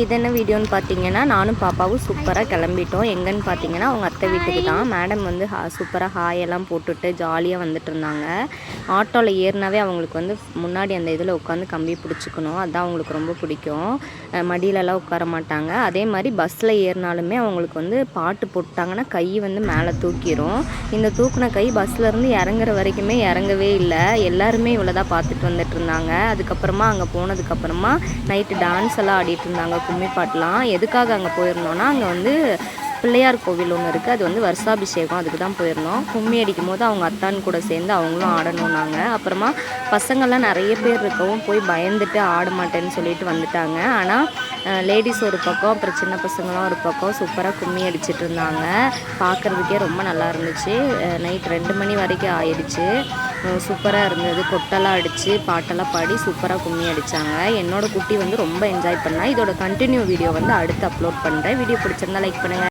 இது என்ன வீடியோன்னு பார்த்தீங்கன்னா, நானும் பாப்பாவும் சூப்பராக கிளம்பிட்டோம். எங்கன்னு பார்த்தீங்கன்னா, அவங்க அத்தை வீட்டுக்கு தான். மேடம் வந்து சூப்பராக ஹாயெல்லாம் போட்டுட்டு ஜாலியாக வந்துட்டு இருந்தாங்க. ஆட்டோவில் ஏறினாவே அவங்களுக்கு வந்து முன்னாடி அந்த இதில் உட்காந்து கம்பி பிடிச்சிக்கணும். அதுதான் அவங்களுக்கு ரொம்ப பிடிக்கும். மடியிலலாம் உட்கார மாட்டாங்க. அதே மாதிரி பஸ்ஸில் ஏறினாலுமே அவங்களுக்கு வந்து பாட்டு போட்டாங்கன்னா கை வந்து மேலே தூக்கிடும். இந்த தூக்கின கை பஸ்ஸிலேருந்து இறங்குற வரைக்குமே இறங்கவே இல்லை. எல்லாருமே இவ்வளோ தான் பார்த்துட்டு வந்துட்டு இருந்தாங்க. அதுக்கப்புறமா அங்கே போனதுக்கப்புறமா நைட்டு டான்ஸ் எல்லாம் ஆடிட்டு இருந்தாங்க, கும்மி பாட்டெலாம். எதுக்காக அங்கே போயிருந்தோன்னா, அங்கே வந்து பிள்ளையார் கோவில் ஒன்று இருக்குது. அது வந்து வருஷாபிஷேகம், அதுக்கு தான் போயிருந்தோம். கும்மி அடிக்கும் போது அவங்க அத்தான் கூட சேர்ந்து அவங்களும் ஆடணுன்னாங்க. அப்புறமா பசங்கள்லாம் நிறைய பேர் இருக்கவும் போய் பயந்துட்டு ஆட மாட்டேன்னு சொல்லிட்டு வந்துட்டாங்க. ஆனால் லேடிஸ் ஒரு பக்கம், அப்புறம் சின்ன பசங்களாம் ஒரு பக்கம் சூப்பராக கும்மி அடிச்சிட்டு இருந்தாங்க. பார்க்குறதுக்கே ரொம்ப நல்லா இருந்துச்சு. நைட் 2 மணி வரைக்கும் ஆயிடுச்சு. சூப்பராக இருந்தது. கொட்டெல்லாம் அடித்து பாட்டெல்லாம் பாடி சூப்பராக கும்மி அடித்தாங்க. என்னோடய குட்டி வந்து ரொம்ப என்ஜாய் பண்ணா. இதோட கண்டினியூ வீடியோ வந்து அடுத்து அப்லோட் பண்ணுறேன். வீடியோ பிடிச்சிருந்தா லைக் பண்ணுங்கள்.